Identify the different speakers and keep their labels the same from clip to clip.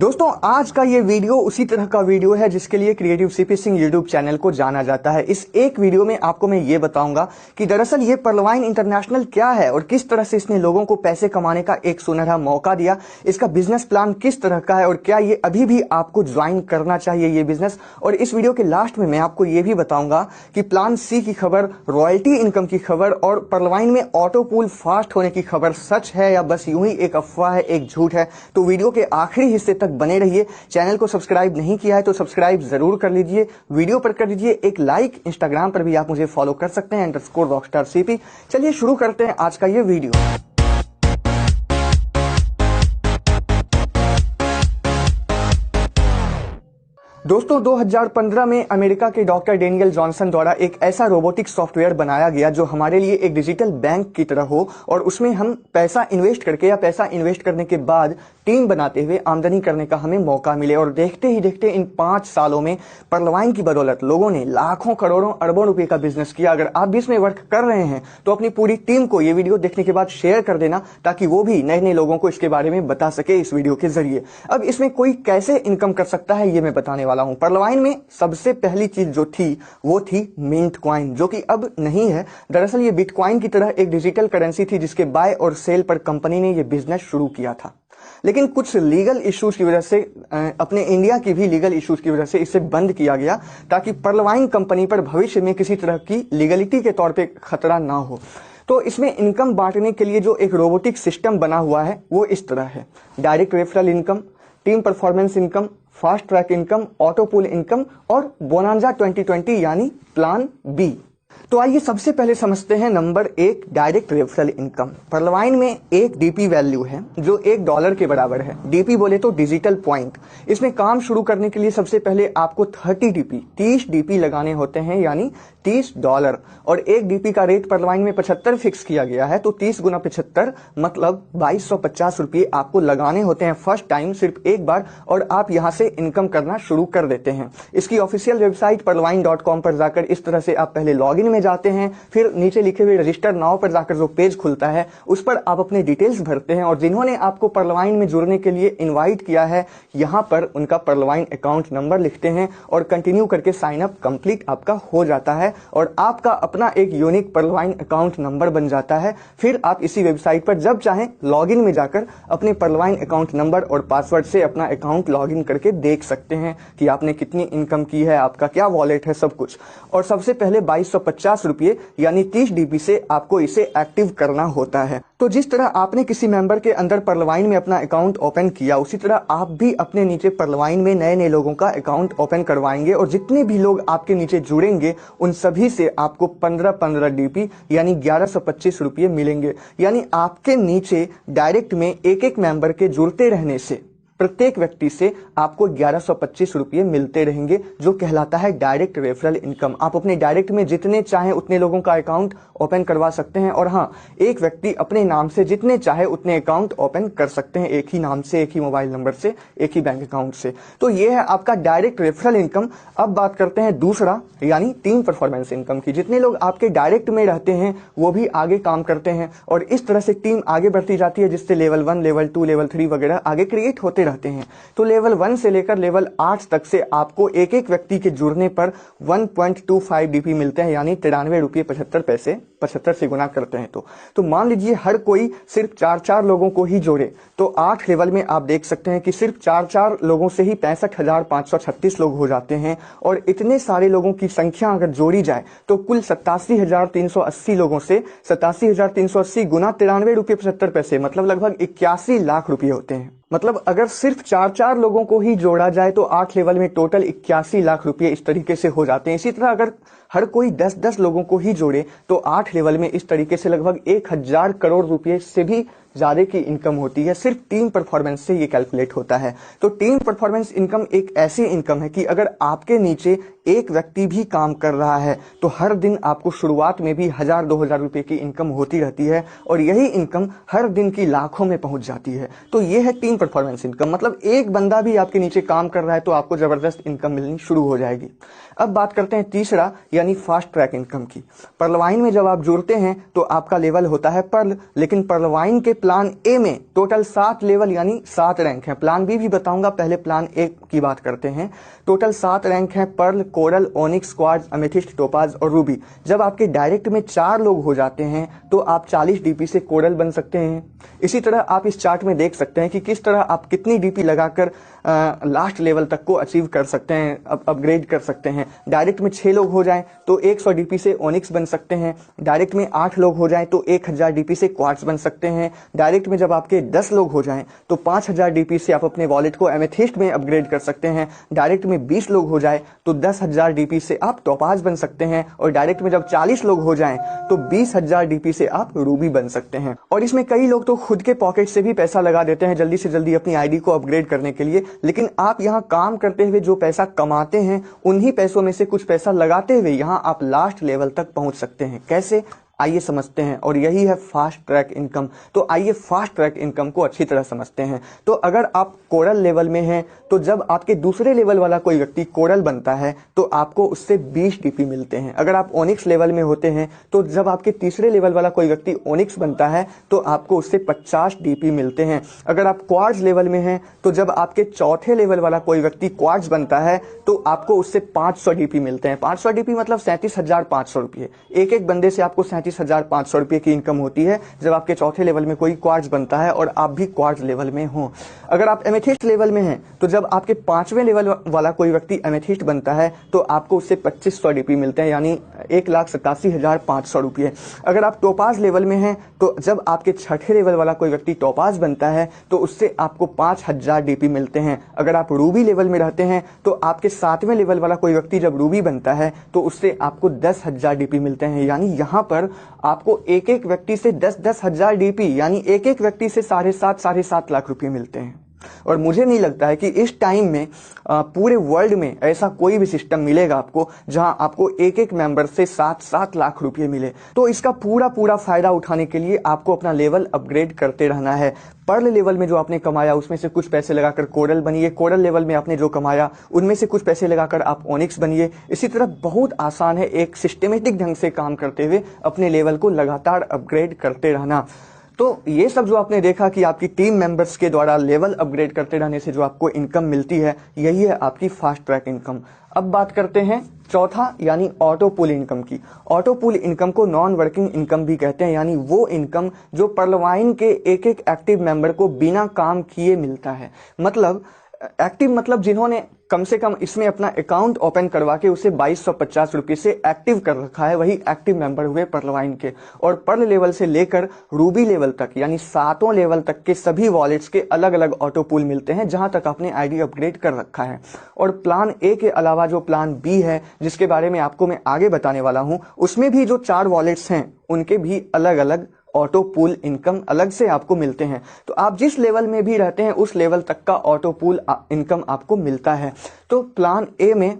Speaker 1: दोस्तों आज का ये वीडियो उसी तरह का वीडियो है जिसके लिए creative CP Singh YouTube channel को जाना जाता है। इस एक वीडियो में आपको मैं ये बताऊंगा कि दरअसल ये पर्लवाइन इंटरनेशनल क्या है और किस तरह से इसने लोगों को पैसे कमाने का एक सुनहरा मौका दिया। इसका बिजनेस प्लान किस तरह का है और क्या ये अभी भी आपको ज्वाइन करना चाहिए ये बिजनेस। और इस वीडियो के लास्ट में मैं आपको ये भी बताऊंगा कि प्लान सी की खबर, रॉयल्टी इनकम की खबर और पर्लवाइन में ऑटो पूल फास्ट होने की खबर सच है या बस यूं ही एक अफवाह है, एक झूठ है। तो वीडियो के आखिरी हिस्से तक बने रहिए। चैनल को सब्सक्राइब नहीं किया है तो सब्सक्राइब जरूर कर लीजिए, वीडियो पर कर दीजिए एक लाइक। इंस्टाग्राम पर भी आप मुझे फॉलो कर सकते हैं _rockstarcp। चलिए शुरू करते हैं आज का ये वीडियो। दोस्तों 2015 में अमेरिका के डॉक्टर डेनियल जॉनसन द्वारा एक ऐसा रोबोटिक सॉफ्टवेयर बनाया गया जो हमारे लिए एक डिजिटल बैंक की तरह हो और उसमें हम पैसा इन्वेस्ट करके या पैसा इन्वेस्ट करने के बाद टीम बनाते हुए आमदनी करने का हमें मौका मिले। और देखते ही देखते इन 5 सालों में पर्लवाइन की बदौलत लोगों ने लाखों करोड़ों अरबों रुपए का बिजनेस किया। अगर आप भी इसमें वर्क कर रहे हैं तो अपनी पूरी टीम को ये वीडियो देखने के बाद शेयर कर देना ताकि वो भी नए नए लोगों को इसके बारे में बता सके इस वीडियो के जरिए। अब इसमें कोई कैसे इनकम कर सकता है ये मैं बताने वाला हूं। पर्लवाइन में सबसे पहली चीज जो थी वो थी मिंट कॉइन, जो कि अब नहीं है। दरअसल ये बिटकॉइन की तरह एक डिजिटल करेंसी थी जिसके बाय और सेल पर कंपनी ने ये बिजनेस शुरू किया था। लेकिन कुछ लीगल इश्यूज की वजह से, अपने इंडिया की भी लीगल इश्यूज की वजह से इसे बंद किया गया ताकि पर्लवाइन कंपनी पर भविष्य में किसी तरह की लीगलिटी के तौर पे खतरा ना हो। तो इसमें इनकम बांटने के लिए जो एक रोबोटिक सिस्टम बना हुआ है वो इस तरह है: direct referral income, team performance income, fast track income, auto pool income और बोनांजा 2020 यानी प्लान बी। तो आइए सबसे पहले समझते हैं नंबर 1, डायरेक्ट रेफरल इनकम। पर्लवाइन में एक डीपी वैल्यू है जो $1 के बराबर है। डीपी बोले तो डिजिटल पॉइंट। इसमें काम शुरू करने के लिए सबसे पहले आपको 30 डीपी लगाने होते हैं यानी $30। और एक डीपी का रेट पर्लवाइन में 75 फिक्स किया गया है। तो 30 गुना 75 मतलब 2250 रुपये आपको लगाने होते हैं फर्स्ट टाइम, सिर्फ एक बार, और आप यहां से इनकम करना शुरू कर देते हैं। इसकी ऑफिशियल वेबसाइट पर्लवाइन.com पर जाकर इस तरह से आप पहले लॉगिन में जाते हैं, फिर नीचे लिखे हुए रजिस्टर नाउ पर जाकर जो पेज खुलता है उस पर आप अपने डिटेल्स भरते हैं और जिन्होंने आपको पर्लवाइन में जुड़ने के लिए इनवाइट किया है यहां पर उनका पर्लवाइन अकाउंट नंबर लिखते हैं और कंटिन्यू करके साइन अप कंप्लीट आपका हो जाता है और आपका अपना एक यूनिक पर्लवाइन अकाउंट नंबर बन जाता है। फिर आप इसी वेबसाइट पर जब चाहें लॉगिन में जाकर अपने पर्लवाइन अकाउंट नंबर और पासवर्ड से अपना अकाउंट लॉगिन करके देख सकते हैं कि आपने कितनी इनकम की है, आपका क्या वॉलेट है, सब कुछ। और सबसे पहले 2250 रुपये यानी 30 डीपी से आपको इसे एक्टिव करना होता है। तो जिस तरह आपने किसी मेंबर के अंदर पर्लवाइन में अपना अकाउंट ओपन किया उसी तरह आप भी अपने नीचे पर्लवाइन में नए नए लोगों का अकाउंट ओपन करवाएंगे और जितने भी लोग आपके नीचे जुड़ेंगे उन सभी से आपको 15 डीपी यानी 1125 रुपये मिलेंगे। यानी आपके नीचे डायरेक्ट में एक एक मेंबर के जुड़ते रहने से प्रत्येक व्यक्ति से आपको 1125 रुपये मिलते रहेंगे, जो कहलाता है डायरेक्ट रेफरल इनकम। आप अपने डायरेक्ट में जितने चाहे उतने लोगों का अकाउंट ओपन करवा सकते हैं और हाँ, एक व्यक्ति अपने नाम से जितने चाहे उतने अकाउंट ओपन कर सकते हैं, एक ही नाम से, एक ही मोबाइल नंबर से, एक ही बैंक अकाउंट से। तो ये है आपका डायरेक्ट रेफरल इनकम। अब बात करते हैं दूसरा यानी टीम परफॉर्मेंस इनकम की। जितने लोग आपके डायरेक्ट में रहते हैं वो भी आगे काम करते हैं और इस तरह से टीम आगे बढ़ती जाती है जिससे लेवल 1, लेवल 2, लेवल 3 वगैरह आगे क्रिएट होते रहते हैं। तो लेवल 1 से लेकर लेवल 8 तक से आपको एक एक व्यक्ति के जुड़ने पर 1.25 डीपी मिलते हैं यानी 93 रुपये 75 पैसे। 75 से गुना करते हैं तो मान लीजिए हर कोई सिर्फ 4 लोगों को ही जोड़े तो 8 लेवल में आप देख सकते हैं कि सिर्फ 4 लोगों से ही 65,536 लोग हो जाते हैं। और इतने सारे लोगों की संख्या अगर जोड़ी जाए तो कुल 87,380 लोगों से 87,380 गुना 93 रुपये 75 पैसे मतलब लगभग 81 लाख रुपये होते हैं। मतलब अगर सिर्फ 4 लोगों को ही जोड़ा जाए तो 8 लेवल में टोटल 81 लाख रुपए इस तरीके से हो जाते हैं। इसी तरह अगर हर कोई 10 लोगों को ही जोड़े तो 8 लेवल में इस तरीके से लगभग 1000 करोड़ रुपए से भी ज्यादा की इनकम होती है। सिर्फ टीम परफॉर्मेंस से ये कैलकुलेट होता है। तो टीम परफॉर्मेंस इनकम एक ऐसी इनकम है कि अगर आपके नीचे एक व्यक्ति भी काम कर रहा है तो हर दिन आपको शुरुआत में भी 1000-2000 रुपए की इनकम होती रहती है और यही इनकम हर दिन की लाखों में पहुंच जाती है। तो ये है टीम परफॉर्मेंस इनकम। मतलब एक बंदा भी आपके नीचे काम कर रहा है तो आपको जबरदस्त इनकम मिलनी शुरू हो जाएगी। अब बात करते हैं तीसरा यानी फास्ट ट्रैक इनकम की। पर्लवाइन में जब आप जुड़ते हैं तो आपका लेवल होता है पर्ल, लेकिन पर्लवाइन के प्लान ए में टोटल 7 लेवल यानी 7 रैंक हैं। प्लान बी भी बताऊंगा, पहले प्लान ए की बात करते हैं। टोटल 7 रैंक हैं, pearl, coral, onyx, quartz, amethyst, topaz और रूबी। जब आपके डायरेक्ट में 4 लोग हो जाते हैं तो आप 40 डीपी से कोरल बन सकते हैं। इसी तरह आप इस चार्ट में देख सकते हैं कि किस तरह आप कितनी डीपी लगाकर लास्ट लेवल तक को अचीव कर सकते हैं, अपग्रेड कर सकते हैं। डायरेक्ट में 6 लोग हो जाएं तो 100 डीपी से ओनिक्स बन सकते हैं। डायरेक्ट में 8 लोग हो जाएं तो 1000 डीपी से क्वार्ट्ज बन सकते हैं। डायरेक्ट में जब आपके 10 लोग हो जाएं तो 5000 डीपी से आप अपने वॉलेट को एमेथिस्ट में अपग्रेड कर सकते हैं। डायरेक्ट में 20 लोग हो जाए तो 10,000 डीपी से आप टोपाज बन सकते हैं। और डायरेक्ट में जब 40 लोग हो जाएं तो 20,000 डीपी से आप रूबी बन सकते हैं। और इसमें कई लोग तो खुद के पॉकेट से भी पैसा लगा देते हैं जल्दी से जल्दी अपनी आईडी को अपग्रेड करने के लिए, लेकिन आप यहाँ काम करते हुए जो पैसा कमाते हैं उन्हीं पैसों में से कुछ पैसा लगाते हुए यहाँ आप लास्ट लेवल तक पहुंच सकते हैं। कैसे, आइए समझते हैं। और यही है फास्ट ट्रैक इनकम। तो आइए फास्ट ट्रैक इनकम को अच्छी तरह समझते हैं। तो अगर आप कोरल लेवल में हैं तो जब आपके दूसरे लेवल वाला कोई व्यक्ति कोरल बनता है तो आपको उससे 20 डीपी मिलते हैं। अगर आप ओनिक्स लेवल में होते हैं तो जब आपके तीसरे लेवल वाला कोई व्यक्ति ओनिक्स बनता है तो आपको उससे 50 डीपी मिलते हैं। अगर आप क्वार्ट्ज लेवल में हैं तो जब आपके चौथे लेवल वाला कोई व्यक्ति क्वार्ट्ज बनता है तो आपको उससे 500 डीपी मिलते हैं। 500 डीपी मतलब 37,500 रुपये। एक एक बंदे से आपको 37,500 रुपये की इनकम होती है जब आपके चौथे लेवल में कोई क्वार्ट्ज बनता है और आप भी क्वार्ट्ज लेवल में हो। अगर आप एमेथिस्ट लेवल में हैं तो जब आपके 5वें लेवल वाला कोई व्यक्ति एमेथिस्ट बनता है तो आपको उससे 2500 डीपी मिलते हैं, यानी 1,87,500 रुपये। अगर आप टोपाज लेवल में हैं तो जब आपके 6ठे लेवल वाला कोई व्यक्ति टोपाज बनता है तो उससे आपको 5,000 डीपी मिलते हैं। अगर आप रूबी लेवल में रहते हैं तो आपके 7वें लेवल वाला कोई व्यक्ति जब रूबी बनता है तो उससे आपको 10,000 डीपी मिलते हैं। यानी यहाँ पर आपको एक एक व्यक्ति से 10-10 हजार डीपी यानी एक एक व्यक्ति से 7.5 लाख रुपए मिलते हैं। और मुझे नहीं लगता है कि इस टाइम में पूरे वर्ल्ड में ऐसा कोई भी सिस्टम मिलेगा आपको जहां आपको एक एक मेंबर से 7-7 लाख रुपए मिले। तो इसका पूरा फायदा उठाने के लिए आपको अपना लेवल अपग्रेड करते रहना है। पर्ल लेवल में जो आपने कमाया उसमें से कुछ पैसे लगाकर कोरल बनिए। कोरल लेवल में आपने जो कमाया उनमें से कुछ पैसे लगाकर आप ओनिक्स बनिए। इसी तरह बहुत आसान है एक सिस्टमेटिक ढंग से काम करते हुए अपने लेवल को लगातार अपग्रेड करते रहना। तो ये सब जो आपने देखा कि आपकी टीम मेंबर्स के द्वारा लेवल अपग्रेड करते रहने से जो आपको इनकम मिलती है, यही है आपकी फास्ट ट्रैक इनकम। अब बात करते हैं चौथा यानी ऑटो पुल इनकम की। ऑटो पुल इनकम को नॉन वर्किंग इनकम भी कहते हैं, यानी वो इनकम जो पर्लवाइन के एक एक एक्टिव मेंबर को बिना काम किए मिलता है। मतलब एक्टिव मतलब जिन्होंने कम से कम इसमें अपना अकाउंट ओपन करवा के उसे 2250 रुपये से एक्टिव कर रखा है, वही एक्टिव मेंबर हुए पर्लवाइन के। और पर्ल लेवल से लेकर रूबी लेवल तक यानी 7 लेवल तक के सभी वॉलेट्स के अलग अलग ऑटो पुल मिलते हैं जहां तक आपने आईडी अपग्रेड कर रखा है। और प्लान ए के अलावा जो प्लान बी है जिसके बारे में आपको मैं आगे बताने वाला हूं, उसमें भी जो 4 वॉलेट्स हैं उनके भी अलग अलग ऑटो पूल इनकम अलग से आपको मिलते हैं। तो आप जिस लेवल में भी रहते हैं उस लेवल तक का ऑटो पूल इनकम आपको मिलता है। तो प्लान ए में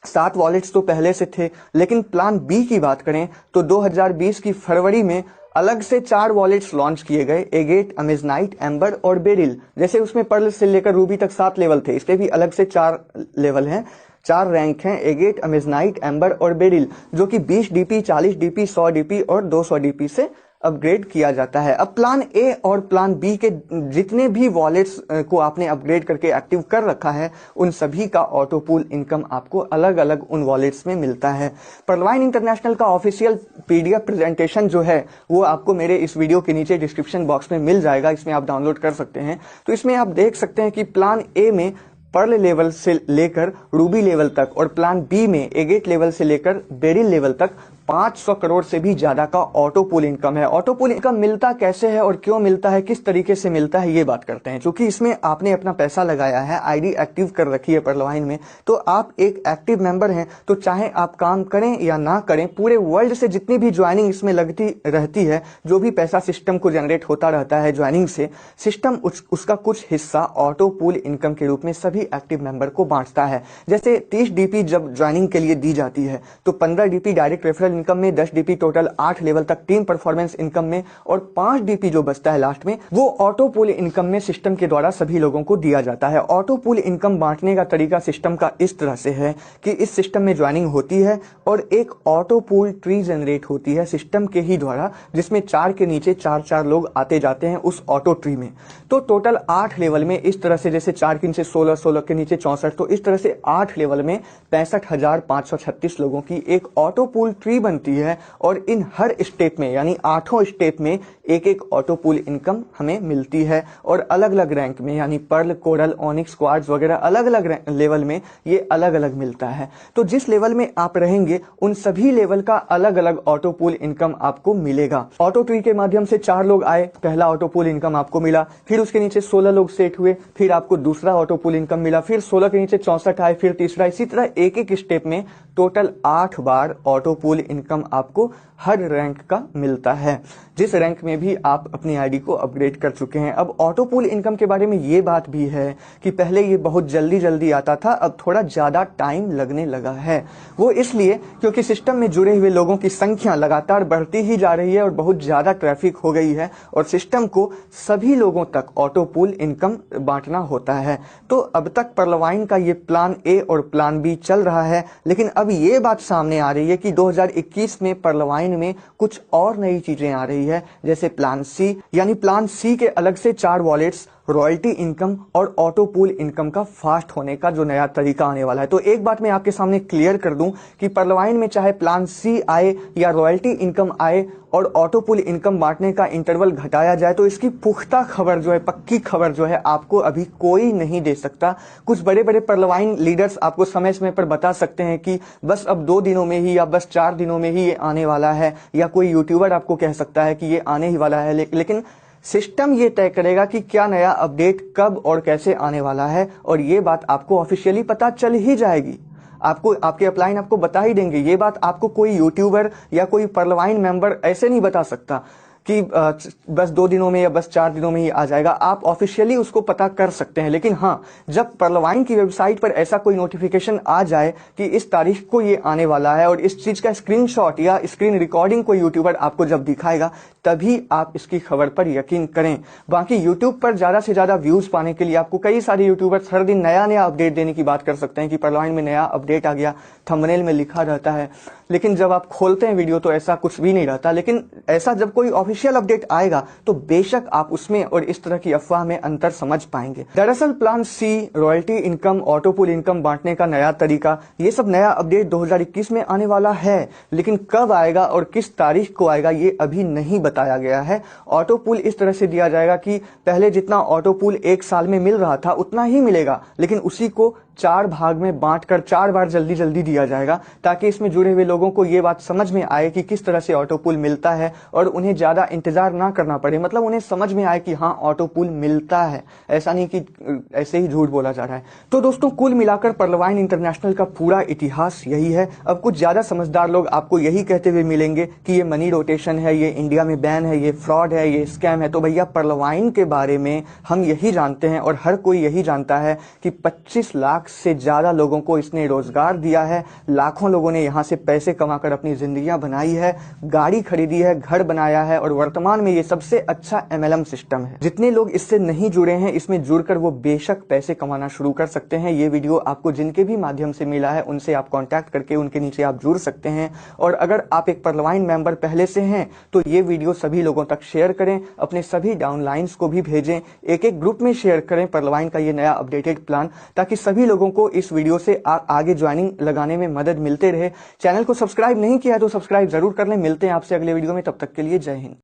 Speaker 1: 7 वॉलेट्स तो पहले से थे, लेकिन प्लान बी की बात करें तो 2020 की फरवरी में अलग से 4 वॉलेट्स लॉन्च किए गए, एगेट, अमेजनाइट, एम्बर और बेरिल। जैसे उसमें पर्ल से लेकर रूबी तक 7 लेवल थे, इसके भी अलग से 4 लेवल हैं, 4 रैंक हैं, एगेट, अमेजनाइट, एम्बर और बेरिल, जो कि 20 डीपी, 40 डीपी, 100 डीपी और 200 डीपी से अपग्रेड किया जाता है। अब प्लान ए और प्लान बी के जितने भी वॉलेट्स को आपने अपग्रेड करके एक्टिव कर रखा है उन सभी का ऑटो पूल इनकम आपको अलग अलग उन वॉलेट्स में मिलता है। पर्लवाइन इंटरनेशनल का ऑफिशियल पीडीएफ प्रेजेंटेशन जो है वो आपको मेरे इस वीडियो के नीचे डिस्क्रिप्शन बॉक्स में मिल जाएगा, इसमें आप डाउनलोड कर सकते हैं। तो इसमें आप देख सकते हैं कि प्लान ए में पर्ल लेवल से लेकर रूबी लेवल तक और प्लान बी में एगेट लेवल से लेकर बेरिल लेवल तक 500 करोड़ से भी ज्यादा का ऑटो पूल इनकम है। ऑटो पूल इनकम मिलता कैसे है और क्यों मिलता है, किस तरीके से मिलता है, ये बात करते हैं। क्योंकि इसमें आपने अपना पैसा लगाया है, आईडी एक्टिव कर रखी है पर्लवाइन में, तो आप एक एक्टिव मेंबर हैं। तो चाहे आप काम करें या ना करें, पूरे वर्ल्ड से जितनी भी ज्वाइनिंग इसमें लगती रहती है, जो भी पैसा सिस्टम को जनरेट होता रहता है ज्वाइनिंग से, सिस्टम उसका कुछ हिस्सा ऑटो पूल इनकम के रूप में सभी एक्टिव मेंबर को बांटता है। जैसे 30 डीपी जब ज्वाइनिंग के लिए दी जाती है तो 15 DP direct referral total income में, 10 डीपी टोटल 8 लेवल तक, टीम परफॉर्मेंस इनकम में, और 5 डीपी जो बचता है लास्ट में वो ऑटो पूल इनकम में सिस्टम के द्वारा सभी लोगों को दिया जाता है। ऑटो पूल इनकम बांटने का तरीका सिस्टम का इस तरह से है कि इस सिस्टम में ज्वाइनिंग होती है और एक ऑटो पूल ट्री जनरेट होती है सिस्टम के ही द्वारा, जिसमें 4 के नीचे 4 लोग आते जाते हैं उस ऑटो ट्री में। तो टोटल 8 लेवल में इस तरह से, जैसे 4 के नीचे 16, 16 के नीचे 64, तो इस तरह से 8 लेवल में 65,536 लोगों की एक ऑटो पूल ट्री बनती है। और इन हर स्टेप में, यानी 8 स्टेप में एक एक ऑटो पूल इनकम हमें मिलती है, और अलग अलग रैंक में, यानी पर्ल, कोरल, ऑनिक्स, क्वार्ट्ज वगैरह अलग अलग लेवल में ये अलग अलग मिलता है। तो जिस लेवल में आप रहेंगे उन सभी लेवल का अलग अलग ऑटो पूल इनकम आपको मिलेगा। ऑटो ट्री के माध्यम से 4 लोग आए, पहला ऑटो पूल इनकम आपको मिला, फिर उसके नीचे 16 लोग सेट हुए, फिर आपको दूसरा ऑटो पूल इनकम मिला, फिर 16 के नीचे 64 आए, फिर तीसरा, इसी तरह एक एक स्टेप में टोटल 8 बार ऑटो पूल इनकम आपको हर रैंक का मिलता है, जिस रैंक में भी आप अपनी आईडी को अपग्रेड कर चुके हैं। अब ऑटो पूल इनकम के बारे में ये बात भी है कि पहले ये बहुत जल्दी आता था, अब थोड़ा ज्यादा टाइम लगने लगा है। वो इसलिए क्योंकि सिस्टम में जुड़े हुए लोगों की संख्या लगातार बढ़ती ही जा रही है और बहुत ज्यादा ट्रैफिक हो गई है, और सिस्टम को सभी लोगों तक ऑटो पूल इनकम बांटना होता है। तो अब तक पर्लवाइन का ये प्लान ए और प्लान बी चल रहा है, लेकिन अब ये बात सामने आ रही है कि 2021 में पर्लवाइन में कुछ और नई चीजें आ रही है, जैसे प्लान सी, यानी प्लान सी के अलग से 4 वॉलेट्स, रॉयल्टी इनकम और ऑटो पूल इनकम का फास्ट होने का जो नया तरीका आने वाला है। तो एक बात मैं आपके सामने क्लियर कर दूं कि पर्लवाइन में चाहे प्लान सी आए या रॉयल्टी इनकम आए और ऑटो पूल इनकम बांटने का इंटरवल घटाया जाए, तो इसकी पुख्ता खबर जो है, पक्की खबर जो है, आपको अभी कोई नहीं दे सकता। कुछ बड़े बड़े पर्लवाइन लीडर्स आपको समय समय पर बता सकते हैं कि बस अब 2 दिनों में ही या बस 4 दिनों में ही ये आने वाला है, या कोई यूट्यूबर आपको कह सकता है कि ये आने ही वाला है, लेकिन सिस्टम ये तय करेगा कि क्या नया अपडेट कब और कैसे आने वाला है, और ये बात आपको ऑफिशियली पता चल ही जाएगी। आपको आपके अपलाइन आपको बता ही देंगे। ये बात आपको कोई यूट्यूबर या कोई पर्लवाइन मेंबर ऐसे नहीं बता सकता कि बस 2 दिनों में या बस 4 दिनों में ही आ जाएगा। आप ऑफिशियली उसको पता कर सकते हैं, लेकिन हाँ, जब पर्लवाइन की वेबसाइट पर ऐसा कोई नोटिफिकेशन आ जाए कि इस तारीख को ये आने वाला है और इस चीज का स्क्रीनशॉट या स्क्रीन रिकॉर्डिंग कोई यूट्यूबर आपको जब दिखाएगा, तभी आप इसकी खबर पर यकीन करें। बाकी यूट्यूब पर ज्यादा से ज्यादा व्यूज पाने के लिए आपको कई सारे यूट्यूबर्स हर दिन नया नया अपडेट देने की बात कर सकते हैं कि पर्लवाइन में नया अपडेट आ गया, थंबनेल में लिखा रहता है, लेकिन जब आप खोलते हैं वीडियो तो ऐसा कुछ भी नहीं रहता। लेकिन ऐसा जब कोई ऑफिशियल अपडेट आएगा तो बेशक आप उसमें और इस तरह की अफवाह में अंतर समझ पाएंगे। दरअसल plan C, royalty income, auto pool income बांटने का नया तरीका, ये सब नया अपडेट 2021 में आने वाला है, लेकिन कब आएगा और किस तारीख को आएगा ये अभी नहीं बताया गया है। ऑटो पूल इस तरह से दिया जाएगा कि पहले जितना ऑटो पूल 1 साल में मिल रहा था उतना ही मिलेगा, लेकिन उसी को 4 भाग में बांटकर 4 बार जल्दी जल्दी दिया जाएगा, ताकि इसमें जुड़े हुए लोगों को ये बात समझ में आए कि किस तरह से ऑटो पूल मिलता है और उन्हें ज्यादा इंतजार ना करना पड़े। मतलब उन्हें समझ में आए कि हाँ, ऑटो पूल मिलता है, ऐसा नहीं कि ऐसे ही झूठ बोला जा रहा है। तो दोस्तों, कुल मिलाकर पर्लवाइन इंटरनेशनल का पूरा इतिहास यही है। अब कुछ ज्यादा समझदार लोग आपको यही कहते हुए मिलेंगे कि ये मनी रोटेशन है, ये इंडिया में बैन है, ये फ्रॉड है, ये स्कैम है। तो भैया, पर्लवाइन के बारे में हम यही जानते हैं और हर कोई यही जानता है कि 25 लाख से ज्यादा लोगों को इसने रोजगार दिया है, लाखों लोगों ने यहां से पैसे कमाकर अपनी जिंदगियां बनाई है, गाड़ी खरीदी है, घर बनाया है, और वर्तमान में ये सबसे अच्छा MLM सिस्टम है। जितने लोग इससे नहीं जुड़े हैं, इसमें जुड़कर वो बेशक पैसे कमाना शुरू कर सकते हैं। ये वीडियो आपको जिनके भी माध्यम से मिला है उनसे आप कांटेक्ट करके उनके नीचे आप जुड़ सकते हैं। और अगर आप एक पर्लवाइन मेंबर पहले से हैं तो ये वीडियो सभी लोगों तक शेयर करें, अपने सभी डाउनलाइंस को भी भेजें, एक एक ग्रुप में शेयर करें पर्लवाइन का ये नया अपडेटेड प्लान, ताकि सभी लोगों को इस वीडियो से आगे ज्वाइनिंग लगाने में मदद मिलते रहे। चैनल को सब्सक्राइब नहीं किया है तो सब्सक्राइब जरूर कर लें। मिलते हैं आपसे अगले वीडियो में, तब तक के लिए जय हिंद।